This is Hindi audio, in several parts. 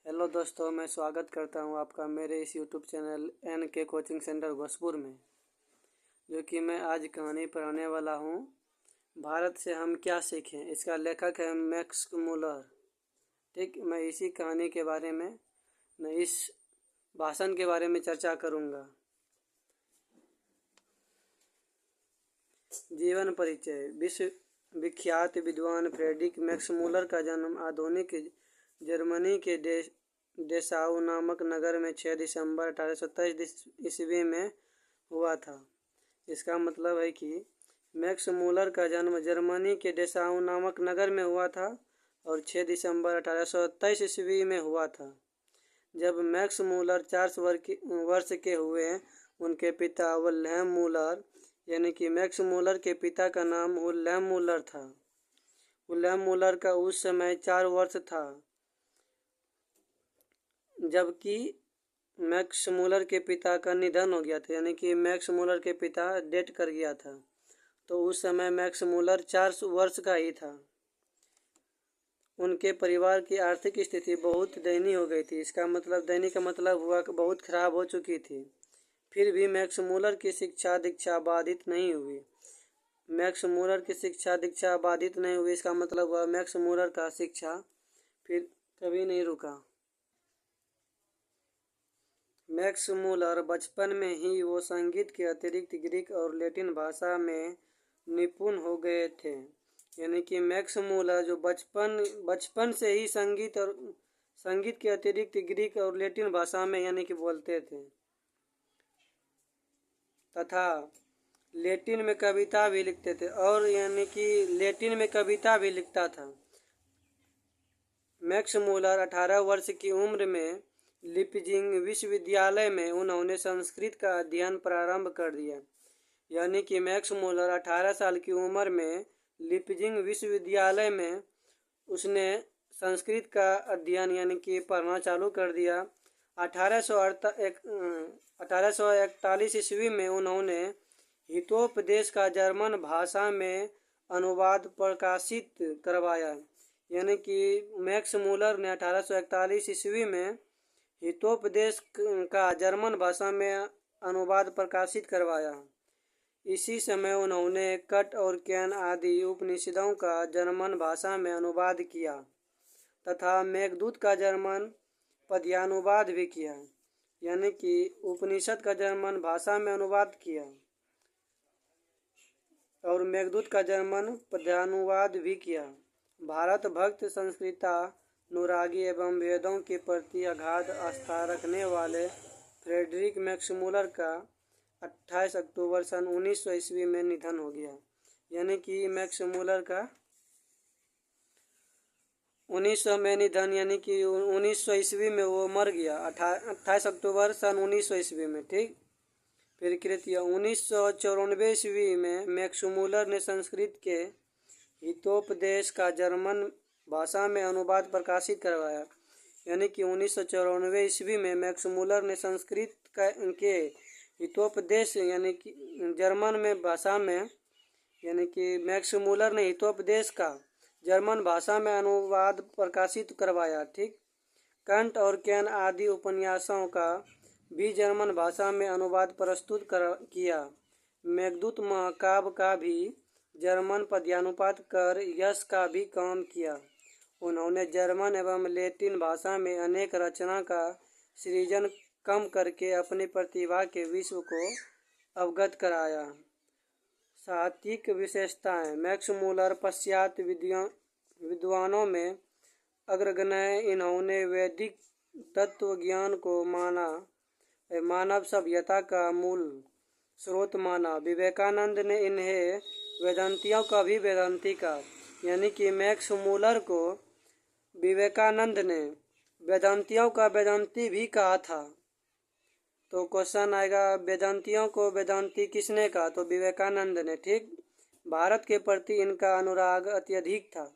हेलो दोस्तों, मैं स्वागत करता हूं आपका मेरे इस YouTube channel NK coaching centre Bhojpur में। जो कि मैं आज कहानी पढ़ाने वाला हूं, भारत से हम क्या सीखें। इसका लेखक है मैक्स मूलर। ठीक, मैं इसी कहानी के बारे में, मैं इस भाषण के बारे में चर्चा करूंगा। जीवन परिचय। विश्व विख्यात विद्वान फ्रेडरिक मैक्स मूलर का जन्म आधुनिक जर्मनी के डेसाउ नामक नगर में 6 दिसंबर 1823 ईस्वी में हुआ था। इसका मतलब है कि मैक्स मूलर का जन्म जर्मनी के डेसाउ नामक नगर में हुआ था और 6 दिसंबर 1823 ईस्वी में हुआ था। जब मैक्स मूलर 4 वर्ष के हुए, उनके पिता विल्हेम मूलर, यानी कि मैक्स मूलर के पिता का नाम विल्हेम मूलर था। विल्हेम मूलर का उस समय 4 वर्ष था, जबकि मैक्स मूलर के पिता का निधन हो गया था, यानी कि मैक्स मूलर के पिता डेथ कर गया था। तो उस समय मैक्स मूलर 4 वर्ष का ही था। उनके परिवार की आर्थिक स्थिति बहुत दयनीय हो गई थी। इसका मतलब, दयनीय का मतलब हुआ कि बहुत खराब हो चुकी थी। फिर भी मैक्स मूलर की शिक्षा दीक्षा बाधित नहीं हुई। मैक्स मूलर की शिक्षा दीक्षा बाधित नहीं हुई, इसका मतलब हुआ मैक्स मूलर का शिक्षा फिर कभी नहीं रुका। मैक्स मूलर बचपन में ही वो संगीत के अतिरिक्त ग्रीक और लैटिन भाषा में निपुण हो गए थे। यानी कि मैक्स मूलर जो बचपन से ही संगीत के अतिरिक्त ग्रीक और लैटिन भाषा में यानी कि बोलते थे, तथा लैटिन में कविता भी लिखते थे, और यानी कि लैटिन में कविता भी लिखता था। मैक्स मूलर 18 वर्ष की उम्र में लिपजिंग विश्वविद्यालय में उन्होंने संस्कृत का अध्ययन प्रारंभ कर दिया। यानी कि मैक्स मूलर 18 साल की उम्र में लिपजिंग विश्वविद्यालय में उसने संस्कृत का अध्ययन यानी कि पढ़ना चालू कर दिया। 1841 ईस्वी में उन्होंने हितोपदेश का जर्मन भाषा में अनुवाद प्रकाशित करवाया। यानी कि मैक्स मूलर ने 1841 ईस्वी में हितोपदेश का जर्मन भाषा में अनुवाद प्रकाशित करवाया। इसी समय उन्होंने कट और कैन आदि उपनिषदों का जर्मन भाषा में अनुवाद किया तथा मेघदूत का जर्मन पद्यानुवाद भी किया। यानी कि उपनिषद का जर्मन भाषा में अनुवाद किया और मेघदूत का जर्मन पद्यानुवाद भी किया। भारत भक्त, संस्कृतानुरागी एवं वेदों के प्रति अगाध आस्था रखने वाले फ्रेडरिक मैक्स मूलर का 28 अक्टूबर सन 1900 ईस्वी में निधन हो गया। यानी कि मैक्स मूलर का 1900 में निधन, यानी कि 1900 ईस्वी में वो मर गया। 28 अक्टूबर सन 1900 ईस्वी में। ठीक, फिर कृत्य 1994 ईस्वी में मैक्स मूलर ने संस्कृत के हितोपदेश का जर्मन भाषा में अनुवाद प्रकाशित करवाया। यानी कि 1994 ईस्वी में मैक्स मूलर ने संस्कृत के हितोपदेश यानी कि जर्मन में भाषा में, यानी कि मैक्स मूलर ने हितोपदेश का जर्मन भाषा में अनुवाद प्रकाशित करवाया। ठीक, कंट और कैन आदि उपन्यासों का भी जर्मन भाषा में अनुवाद प्रस्तुत किया। मेघदूत महाकाव्य का भी जर्मन पद्यानुवाद कर यश का भी काम किया। उन्होंने जर्मन एवं लैटिन भाषा में अनेक रचना का सृजन कम करके अपनी प्रतिभा के विश्व को अवगत कराया। साहित्यिक विशेषताएं। मैक्स मूलर पश्चात विद्वानों में अग्रगण्य। इन्होंने वैदिक तत्व ज्ञान को मानव सभ्यता का मूल स्रोत माना। विवेकानंद ने इन्हें वेदांतियों का भी वेदांती कहा। यानी कि मैक्स मूलर को विवेकानंद ने वेदांतियों का वेदांती भी कहा था। तो क्वेश्चन आएगा, वेदांतियों को वेदांती किसने कहा? तो विवेकानंद ने। ठीक, भारत के प्रति इनका अनुराग अत्यधिक था।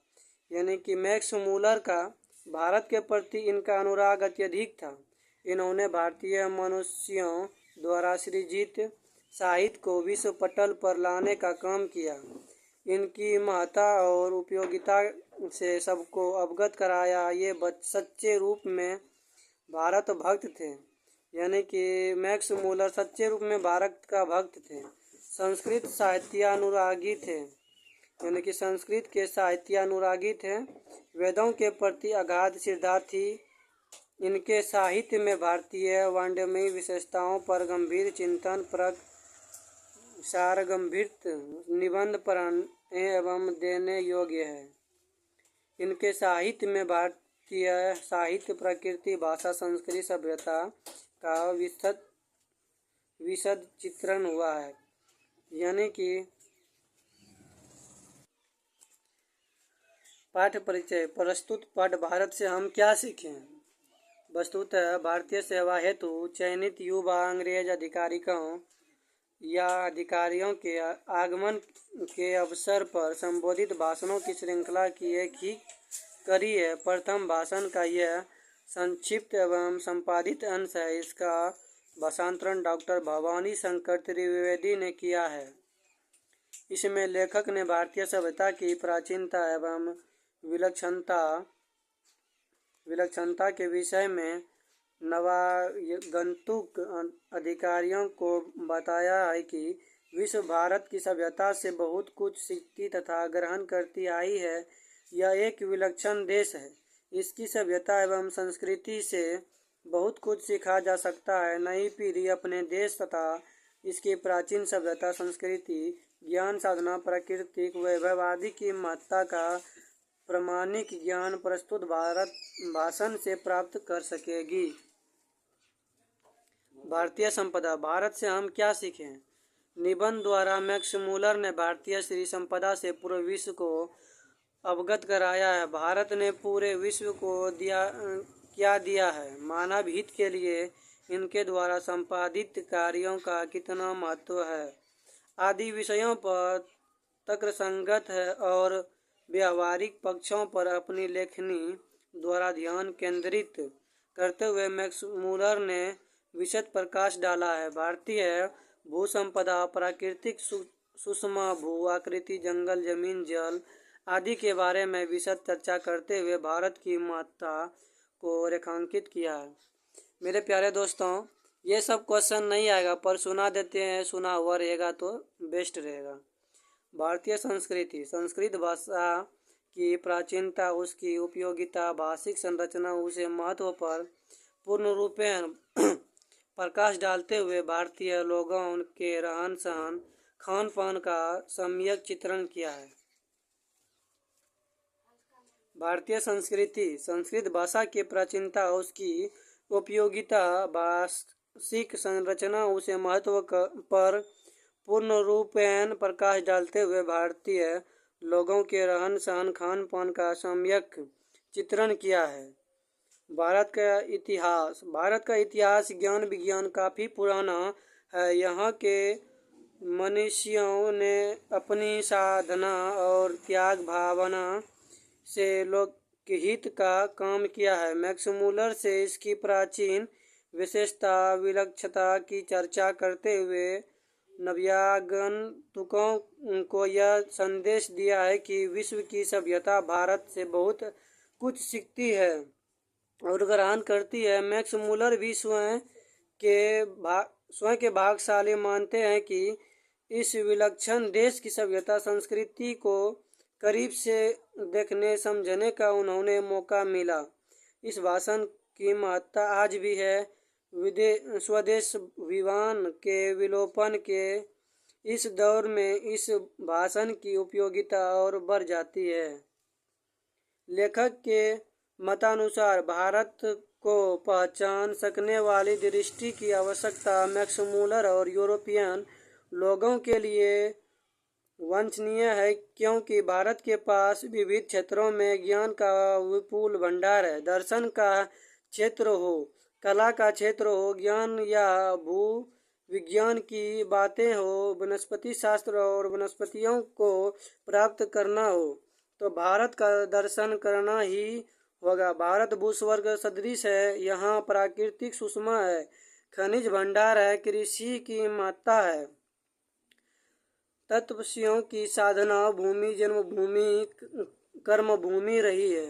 यानी कि मैक्स मूलर का भारत के प्रति इनका अनुराग अत्यधिक था। इन्होंने भारतीय मनुष्यों द्वारा सृजित साहित्य को विश्व पटल पर लाने का काम किया। इनकी महत्ता और उपयोगिता से सबको अवगत कराया। ये सच्चे रूप में भारत भक्त थे, यानी कि मैक्स मूलर सच्चे रूप में भारत का भक्त थे। संस्कृत साहित्यानुरागी थे, यानी कि संस्कृत के साहित्यानुरागी थे। वेदों के प्रति अगाध श्रद्धा थी। इनके साहित्य में भारतीय वाङ्मयी विशेषताओं पर गंभीर चिंतन परक सारगंभीर निबंध पढ़ने एवं देने योग्य है। इनके साहित्य में भारतीय साहित्य, प्रकृति, भाषा, संस्कृति, सभ्यता का विशद चित्रण हुआ है। यानी कि पाठ परिचय। प्रस्तुत पाठ भारत से हम क्या सीखें। वस्तुतः भारतीय सेवा हेतु चयनित युवा अंग्रेज अधिकारियों के आगमन के अवसर पर संबोधित भाषणों की श्रृंखला की एक ही कड़ी है। प्रथम भाषण का यह संक्षिप्त एवं संपादित अंश है। इसका भाषांतरण डॉक्टर भवानी शंकर त्रिवेदी ने किया है। इसमें लेखक ने भारतीय सभ्यता की प्राचीनता एवं विलक्षणता के विषय में नवागंतुक अधिकारियों को बताया है कि विश्व भारत की सभ्यता से बहुत कुछ सीखती तथा ग्रहण करती आई है। यह एक विलक्षण देश है। इसकी सभ्यता एवं संस्कृति से बहुत कुछ सीखा जा सकता है। नई पीढ़ी अपने देश तथा इसकी प्राचीन सभ्यता, संस्कृति, ज्ञान साधना, प्राकृतिक वैभव आदि की महत्ता का प्रामाणिक ज्ञान प्रस्तुत भाषण से प्राप्त कर सकेगी। भारतीय संपदा। भारत से हम क्या सीखें। निबंध द्वारा मैक्स मूलर ने भारतीय श्री संपदा से पूरे विश्व को अवगत कराया है। भारत ने पूरे विश्व को क्या दिया है, मानव हित के लिए इनके द्वारा संपादित कार्यों का कितना महत्व है आदि विषयों पर तर्कसंगत है और व्यावहारिक पक्षों पर अपनी लेखनी द्वारा ध्यान केंद्रित करते हुए मैक्स मूलर ने विशद प्रकाश डाला है। भारतीय भू संपदा, प्राकृतिक सूक्ष्म भू आकृति, जंगल, जमीन, जल आदि के बारे में विशद चर्चा करते हुए भारत की महत्ता को रेखांकित किया है। मेरे प्यारे दोस्तों, ये सब क्वेश्चन नहीं आएगा पर सुना देते हैं, सुना हुआ रहेगा तो बेस्ट रहेगा। भारतीय संस्कृति। संस्कृत भाषा की प्राचीनता, उसकी उपयोगिता, भाषिक संरचना, उसे महत्व पर पूर्ण रूपेण प्रकाश डालते हुए भारतीय लोगों के रहन सहन, खान पान का सम्यक चित्रण किया है। भारतीय संस्कृति। संस्कृत भाषा की प्राचीनता, उसकी उपयोगिता, भाषिक संरचना, उसे महत्व पर पूर्ण रूपेण प्रकाश डालते हुए भारतीय लोगों के रहन सहन, खान पान का सम्यक चित्रण किया है। भारत का इतिहास। भारत का इतिहास, ज्ञान विज्ञान काफ़ी पुराना है। यहाँ के मनुष्यों ने अपनी साधना और त्याग भावना से लोकहित का काम किया है। मैक्स मूलर से इसकी प्राचीन विशेषता, विलक्षणता की चर्चा करते हुए नव्यागंतुकों को यह संदेश दिया है कि विश्व की सभ्यता भारत से बहुत कुछ सीखती है और ग्रहण करती है। मैक्स मूलर भी स्वयं के भाग्यशाली मानते हैं कि इस विलक्षण देश की सभ्यता, संस्कृति को करीब से देखने समझने का उन्हें मौका मिला। इस भाषण की महत्ता आज भी है। स्वदेशाभिमान के विलोपन के इस दौर में इस भाषण की उपयोगिता और बढ़ जाती है। लेखक के मतानुसार भारत को पहचान सकने वाली दृष्टि की आवश्यकता मैक्स मूलर और यूरोपियन लोगों के लिए वांछनीय है, क्योंकि भारत के पास विविध क्षेत्रों में ज्ञान का विपुल भंडार है। दर्शन का क्षेत्र हो, कला का क्षेत्र हो, ज्ञान या भू विज्ञान की बातें हो, वनस्पति शास्त्र और वनस्पतियों को प्राप्त करना हो, तो भारत का दर्शन करना ही होगा। भारत भूस्वर्ग सदृश है। यहाँ प्राकृतिक सुषमा है, खनिज भंडार है, कृषि की महत्ता है, तपस्वियों की साधना भूमि, जन्मभूमि, कर्मभूमि रही है।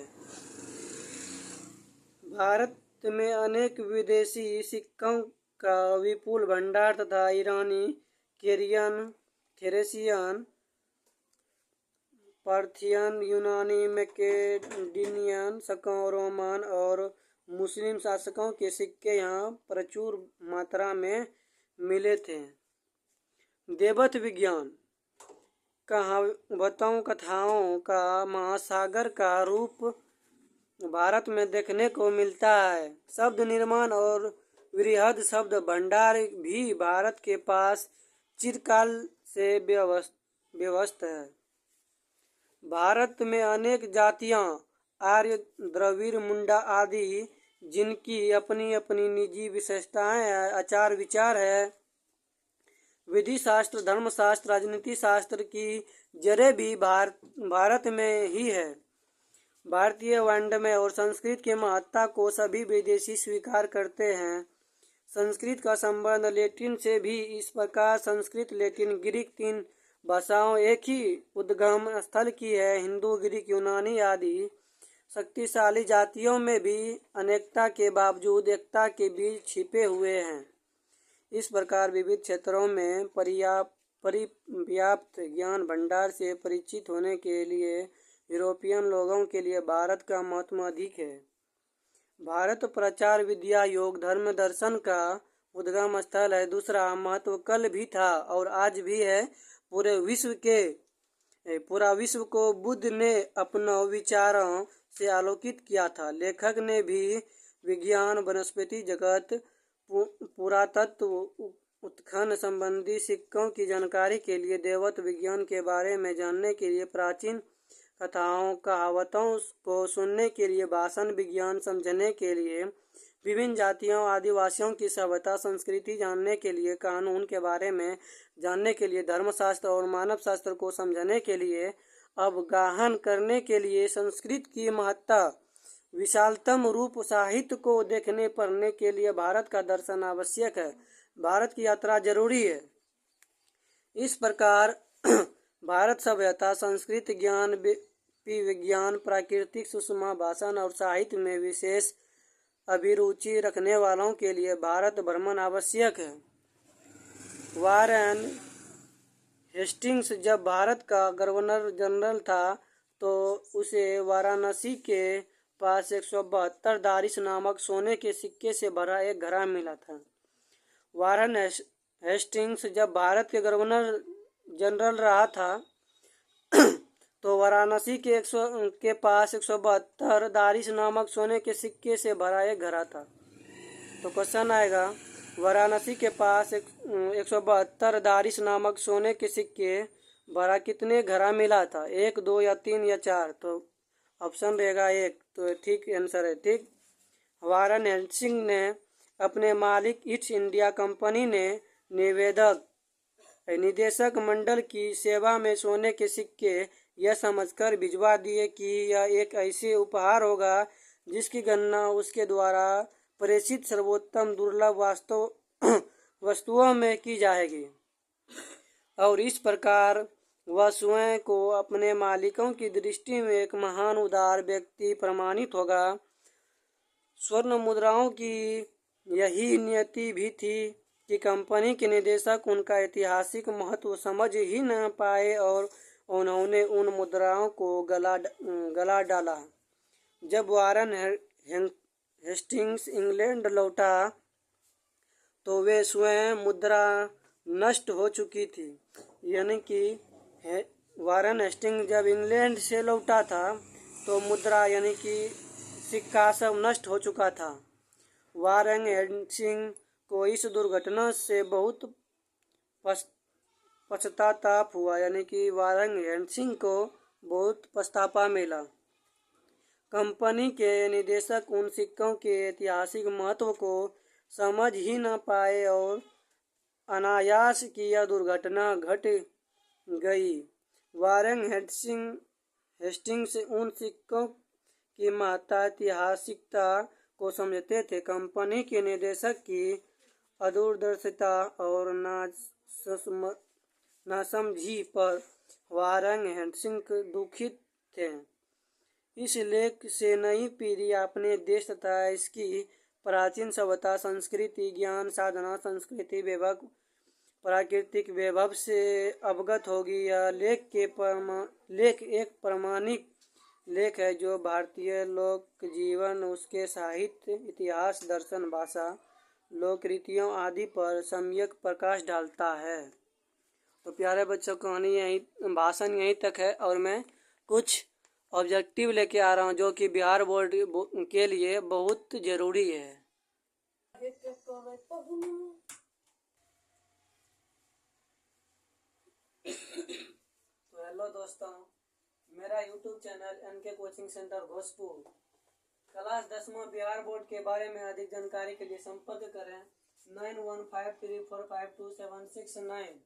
भारत में अनेक विदेशी सिक्कों का विपुल भंडार तथा ईरानी, केरियन, थेरेसियन, पार्थियन, यूनानी, मैकेडोनियन शासकों, रोमन और मुस्लिम शासकों के सिक्के यहाँ प्रचुर मात्रा में मिले थे। देवत्व विज्ञान कहावतों कथाओं का महासागर का रूप भारत में देखने को मिलता है। शब्द निर्माण और वृहद शब्द भंडार भी भारत के पास चिरकाल से व्यवस्थित है। भारत में अनेक जातियां, आर्य, द्रविड़, मुंडा आदि, जिनकी अपनी अपनी निजी विशेषताएं, आचार विचार है, विधि शास्त्र, धर्मशास्त्र, राजनीति शास्त्र की जड़ें भी भारत में ही है। भारतीय वाङ्मय और संस्कृत की महत्ता को सभी विदेशी स्वीकार करते हैं। संस्कृत का संबंध लैटिन से भी इस प्रकार संस्कृत, लैटिन, ग्रीक तीन भाषाओं एक ही उद्गम स्थल की है। हिंदू, ग्रीक, यूनानी आदि शक्तिशाली जातियों में भी अनेकता के बावजूद एकता के बीच छिपे हुए हैं। इस प्रकार विविध क्षेत्रों में पर्याप्त ज्ञान भंडार से परिचित होने के लिए यूरोपियन लोगों के लिए भारत का महत्व अधिक है। भारत प्रचार, विद्या, योग, धर्म, दर्शन का उद्गम स्थल है। दूसरा महत्व कल भी था और आज भी है। पूरा विश्व को बुद्ध ने अपने विचारों से आलोकित किया था। लेखक ने भी विज्ञान, वनस्पति जगत, पुरातत्व, उत्खनन संबंधी सिक्कों की जानकारी के लिए, देवत्व विज्ञान के बारे में जानने के लिए, प्राचीन कथाओं कहावतों को सुनने के लिए, भाषण विज्ञान समझने के लिए, विभिन्न जातियों आदिवासियों की सभ्यता संस्कृति जानने के लिए, कानून के बारे में जानने के लिए, धर्मशास्त्र और मानव शास्त्र को समझने के लिए, अवगाहन करने के लिए, संस्कृत की महत्ता, विशालतम रूप, साहित्य को देखने पढ़ने के लिए भारत का दर्शन आवश्यक है। भारत की यात्रा जरूरी है। इस प्रकार भारत सभ्यता, संस्कृत, ज्ञान, विज्ञान, प्राकृतिक, सूक्ष्म भाषण और साहित्य में विशेष अभिरुचि रखने वालों के लिए भारत भ्रमण आवश्यक है। वारेन हेस्टिंग्स जब भारत का गवर्नर जनरल था तो उसे वाराणसी के पास 172 दारिश नामक सोने के सिक्के से भरा एक घड़ा मिला था। वारेन हेस्टिंग्स जब भारत के गवर्नर जनरल रहा था तो वाराणसी के पास 172 दारिश नामक सोने के सिक्के से भरा एक घड़ा था। तो क्वेश्चन आएगा, वाराणसी के पास 172 दारिश नामक सोने के सिक्के भरा कितने घड़ा मिला था? 1, 2 या 3 या 4? तो ऑप्शन रहेगा 1। तो ठीक आंसर है। ठीक, वारेन हेस्टिंग्स ने अपने मालिक ईस्ट इंडिया कंपनी ने निदेशक मंडल की सेवा में सोने के सिक्के यह समझकर भिजवा दिए कि यह एक ऐसे उपहार होगा जिसकी गणना उसके द्वारा प्रेषित सर्वोत्तम दुर्लभ वस्तुओं में की जाएगी, और इस प्रकार वह स्वयं को अपने मालिकों की दृष्टि में एक महान उदार व्यक्ति प्रमाणित होगा। स्वर्ण मुद्राओं की यही नियति भी थी कि कंपनी के निदेशक उनका ऐतिहासिक महत्व समझ ही न पाए और उन्होंने उन मुद्राओं को गला डाला। जब वारेन हेस्टिंग्स इंग्लैंड लौटा तो वे स्वयं मुद्रा नष्ट हो चुकी थी। यानी कि वारेन हेस्टिंग्स जब इंग्लैंड से लौटा था तो मुद्रा यानी कि सिक्का सब नष्ट हो चुका था। वारेन हेस्टिंग्स को इस दुर्घटना से बहुत पश्चाताप हुआ। यानी कि वारेन हेस्टिंग्स को बहुत पछतावा मिला। कंपनी के निदेशक उन सिक्कों के ऐतिहासिक महत्व को समझ ही न पाए और अनायास की यह दुर्घटना घट गई। वारेन हेस्टिंग्स उन सिक्कों की महत्ता, ऐतिहासिकता को समझते थे। कंपनी के निदेशक की अदूरदर्शिता और नासमझी पर वारेन हेस्टिंग्स दुखित थे। इस लेख से नई पीढ़ी अपने देश तथा इसकी प्राचीन सभ्यता, संस्कृति, ज्ञान साधना, संस्कृति वैभव, प्राकृतिक वैभव से अवगत होगी। यह लेख एक प्रामाणिक लेख है जो भारतीय लोक जीवन, उसके साहित्य, इतिहास, दर्शन, भाषा, लोक रीतियों आदि पर सम्यक प्रकाश डालता है। तो प्यारे बच्चों, कहानी यहीं, भाषण यहीं तक है और मैं कुछ ऑब्जेक्टिव लेके आ रहा हूँ जो कि बिहार बोर्ड के लिए बहुत ज़रूरी है। तो हेलो दोस्तों, मेरा YouTube channel NK coaching centre Ghoshpur class 10वां बिहार बोर्ड के बारे में अधिक जानकारी के लिए संपर्क करें 9153452769।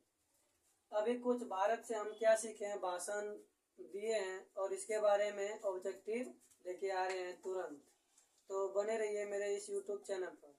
अभी कुछ भारत से हम क्या सीखे हैं, भाषण दिए हैं और इसके बारे में ऑब्जेक्टिव लेके आ रहे हैं तुरंत। तो बने रहिए मेरे इस यूट्यूब चैनल पर।